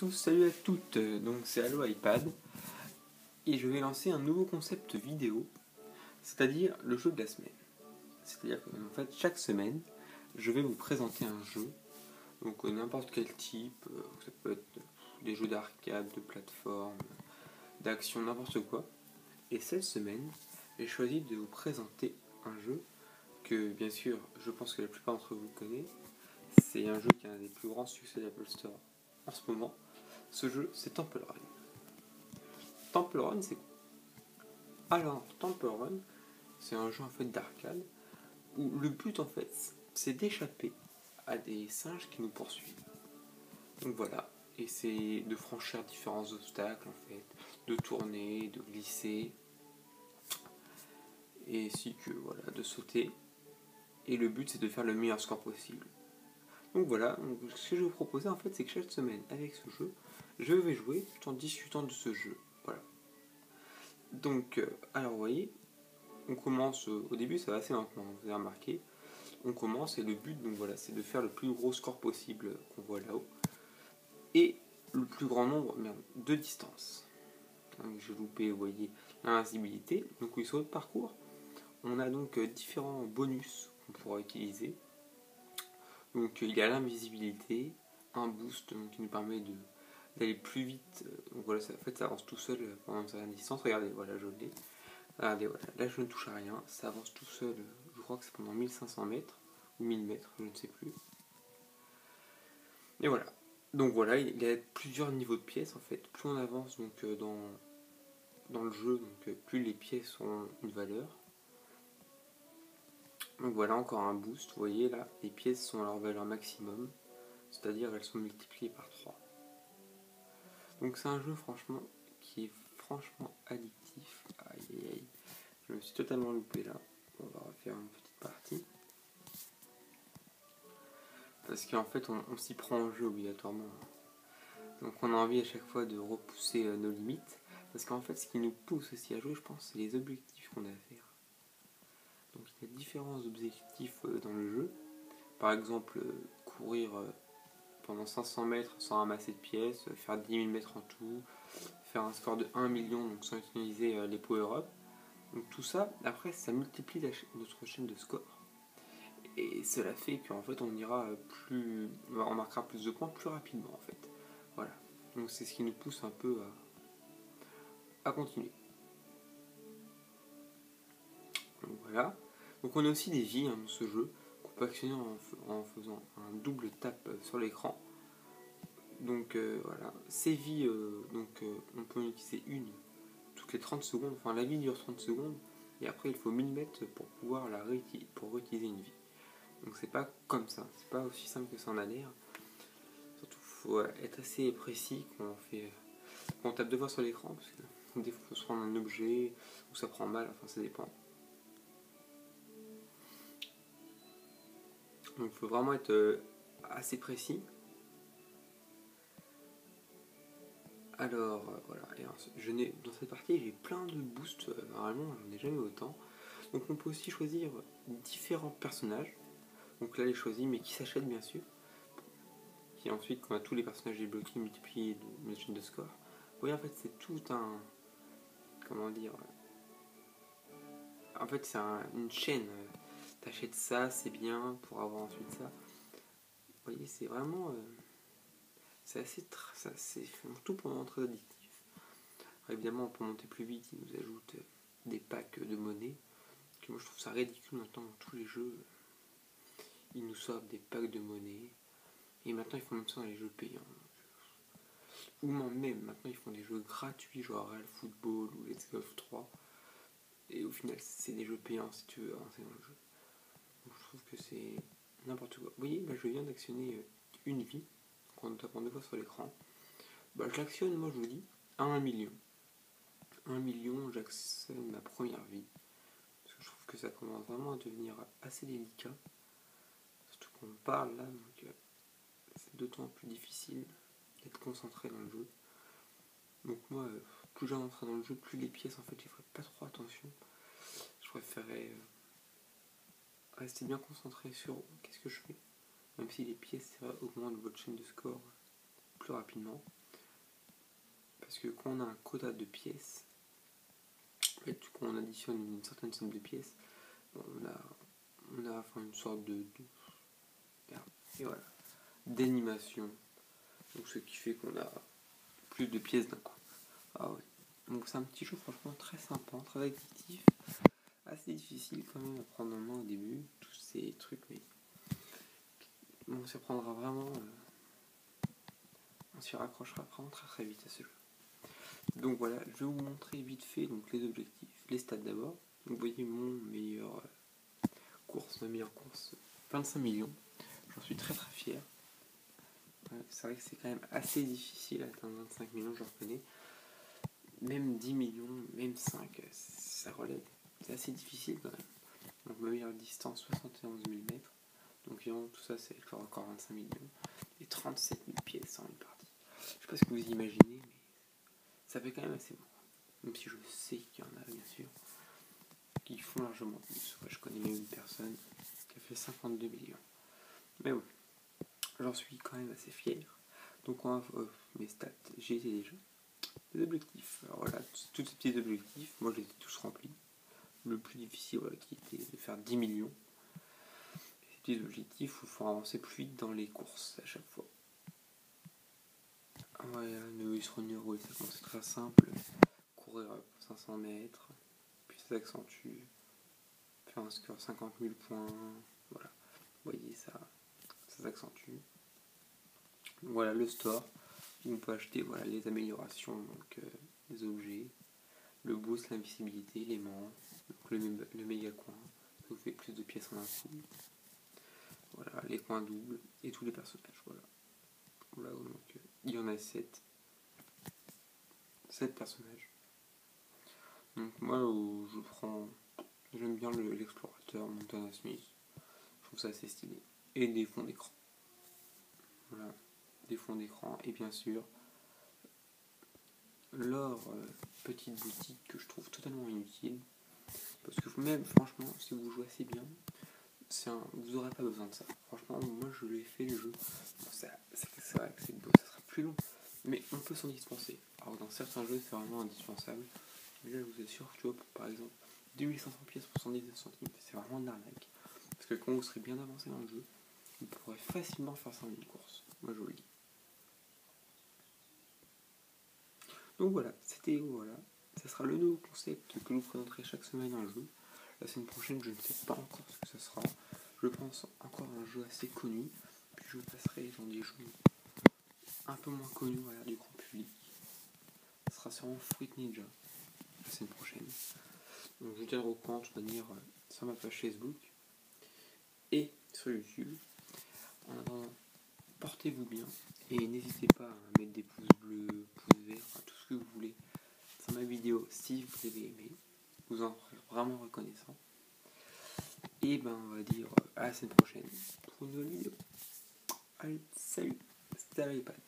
tous, salut à toutes, donc c'est Allo iPad et je vais lancer un nouveau concept vidéo, c'est-à-dire le jeu de la semaine. C'est-à-dire que en fait chaque semaine je vais vous présenter un jeu, donc n'importe quel type, ça peut être des jeux d'arcade, de plateforme, d'action, n'importe quoi. Et cette semaine j'ai choisi de vous présenter un jeu que bien sûr je pense que la plupart d'entre vous connaissent. C'est un jeu qui a un des plus grands succès d'Apple Store en ce moment. Ce jeu, c'est Temple Run. Temple Run, c'est quoi? Alors, Temple Run, c'est un jeu en fait d'arcade où le but en fait, c'est d'échapper à des singes qui nous poursuivent. Donc voilà, et c'est de franchir différents obstacles en fait, de tourner, de glisser, et ainsi que voilà, de sauter. Et le but c'est de faire le meilleur score possible. Donc voilà, ce que je vais vous proposer en fait, c'est que chaque semaine avec ce jeu, je vais jouer tout en discutant de ce jeu. Voilà. Donc, alors vous voyez, on commence au début, ça va assez lentement, vous avez remarqué. On commence et le but, donc voilà, c'est de faire le plus gros score possible qu'on voit là-haut et le plus grand nombre de distances. Donc, j'ai loupé, vous voyez, l'invincibilité. Donc oui, sur le parcours, on a donc différents bonus qu'on pourra utiliser. Donc il y a l'invisibilité, un boost donc, qui nous permet d'aller plus vite. Donc voilà, ça, en fait, ça avance tout seul pendant une certaine distance. Regardez, voilà, je l'ai. Regardez, voilà, là je ne touche à rien, ça avance tout seul, je crois que c'est pendant 1500 mètres, ou 1000 mètres, je ne sais plus. Et voilà, donc voilà, il y a plusieurs niveaux de pièces en fait, plus on avance donc, dans le jeu, donc, plus les pièces ont une valeur. Donc voilà, encore un boost, vous voyez là, les pièces sont à leur valeur maximum, c'est-à-dire elles sont multipliées par 3. Donc c'est un jeu franchement qui est franchement addictif. Aïe aïe aïe, je me suis totalement loupé là, on va refaire une petite partie. Parce qu'en fait on s'y prend en jeu obligatoirement. Donc on a envie à chaque fois de repousser nos limites. Parce qu'en fait ce qui nous pousse aussi à jouer, je pense, c'est les objectifs qu'on a à faire. Donc il y a différents objectifs dans le jeu. Par exemple courir pendant 500 mètres sans ramasser de pièces, faire 10 000 mètres en tout, faire un score de 1 million donc sans utiliser les power-up. Donc tout ça, après ça multiplie notre chaîne de score. Et cela fait qu'en fait on ira plus, on marquera plus de points plus rapidement en fait. Voilà. Donc c'est ce qui nous pousse un peu à continuer. Donc voilà. Donc on a aussi des vies dans ce jeu qu'on peut actionner en faisant un double tap sur l'écran. Donc voilà. Ces vies, on peut en utiliser une toutes les 30 secondes. Enfin la vie dure 30 secondes. Et après il faut 1000 mètres pour pouvoir pour réutiliser une vie. Donc c'est pas comme ça, c'est pas aussi simple que ça en a l'air. Surtout faut être assez précis quand on tape deux fois sur l'écran, parce que des fois il faut se prendre un objet, ou ça prend mal, enfin ça dépend. Donc il faut vraiment être assez précis. Alors voilà, et alors, dans cette partie j'ai plein de boosts, normalement j'en ai jamais autant. Donc on peut aussi choisir différents personnages. Donc là les choisis mais qui s'achètent bien sûr. Qui ensuite quand on a tous les personnages débloqués multipliés de notre chaîne de score. Vous voyez en fait c'est tout un... Comment dire, en fait c'est une chaîne. T'achètes ça, c'est bien pour avoir ensuite ça. Vous voyez, c'est vraiment... c'est assez... tout pour rendre très addictif. Alors, évidemment, pour monter plus vite, ils nous ajoutent des packs de monnaie. Que moi je trouve ça ridicule maintenant dans tous les jeux. Ils nous sortent des packs de monnaie. Et maintenant ils font même ça dans les jeux payants. Ou même maintenant ils font des jeux gratuits, genre Real Football ou Let's Golf 3. Et au final c'est des jeux payants si tu veux avancer dans le jeu. Donc je trouve que c'est n'importe quoi. Vous voyez, là je viens d'actionner une vie, en tapant deux fois sur l'écran. Bah, je l'actionne, moi je vous dis, à 1 million. 1 million, j'actionne ma première vie. Parce que je trouve que ça commence vraiment à devenir assez délicat. Surtout qu'on parle là, donc c'est d'autant plus difficile d'être concentré dans le jeu. Donc moi, plus j'entrerai dans le jeu, plus les pièces, en fait, j'y ferai pas trop attention. Je préférerais rester bien concentré sur qu'est-ce que je fais. Même si les pièces augmentent votre chaîne de score plus rapidement. Parce que quand on a un quota de pièces, en fait, quand on additionne une certaine somme de pièces, on a enfin, une sorte et voilà, d'animation. Donc ce qui fait qu'on a plus de pièces d'un coup. Ah ouais. Donc c'est un petit jeu franchement très sympa, très addictif, assez difficile quand même à prendre en main au début, tous ces trucs, mais on s'y prendra vraiment, on s'y raccrochera vraiment très très vite à ce jeu. Donc voilà, je vais vous montrer vite fait donc, les objectifs, les stats d'abord. Donc vous voyez ma meilleure course, 25 millions. J'en suis très très fier. Ouais, c'est vrai que c'est quand même assez difficile à atteindre 25 millions, je reconnais. Même 10 millions, même 5, ça relève. C'est assez difficile quand même. Donc ma meilleure distance, 71 000 mètres. Donc tout ça, c'est le record 25 millions. Et 37 000 pièces en une partie. Je sais pas ce que vous imaginez, mais ça fait quand même assez beaucoup. Même si je sais qu'il y en a, bien sûr, qui font largement plus. Ouais, je connais même une personne qui a fait 52 millions. Mais bon, j'en suis quand même assez fier. Donc on va mes stats, j'ai été déjà. Les objectifs. Alors voilà, tous ces petits objectifs, moi je les ai tous remplis. Le plus difficile, voilà, qui était de faire 10 millions. Et ces petits objectifs, il faut avancer plus vite dans les courses à chaque fois. Voilà, le Ace Runner, oui, c'est très simple. Courir pour 500 mètres, puis ça s'accentue. Faire un score 50 000 points, voilà. Vous voyez, ça s'accentue. Voilà le store. On peut acheter voilà, les améliorations, donc les objets, le boost, l'invisibilité, l'aimant, le méga coin, ça vous fait plus de pièces en un coup. Voilà, les coins doubles et tous les personnages. Voilà donc il y en a 7 personnages. Donc moi j'aime bien l'explorateur Montana Smith. Je trouve ça assez stylé. Et des fonds d'écran. Voilà, des fonds d'écran et bien sûr leur petite boutique que je trouve totalement inutile. Parce que même, franchement, si vous jouez assez bien, vous n'aurez pas besoin de ça. Franchement, moi je l'ai fait le jeu. Bon, c'est vrai que c'est beau, ça sera plus long. Mais on peut s'en dispenser. Alors dans certains jeux, c'est vraiment indispensable. Mais là, je vous assure, tu vois, par exemple, 2500 pièces pour 119 centimes, c'est vraiment une arnaque. Parce que quand vous serez bien avancé dans le jeu, vous pourrez facilement faire ça en une course. Moi je vous le dis. Donc voilà, ça sera le nouveau concept que je vous présenterai chaque semaine un jeu. La semaine prochaine, je ne sais pas encore ce que ça sera. Je pense encore un jeu assez connu, puis je passerai dans des jeux un peu moins connus du grand public. Ça sera sûrement Fruit Ninja la semaine prochaine. Donc je vous tiendrai au courant de toute manière sur ma page Facebook et sur YouTube. En attendant, portez-vous bien et n'hésitez pas à mettre des pouces bleus, pouces verts, tout ce que vous voulez sur ma vidéo si vous avez aimé. Vous en serez vraiment reconnaissant. Et ben on va dire à la semaine prochaine pour une nouvelle vidéo. Allez, salut, c'était l'iPad.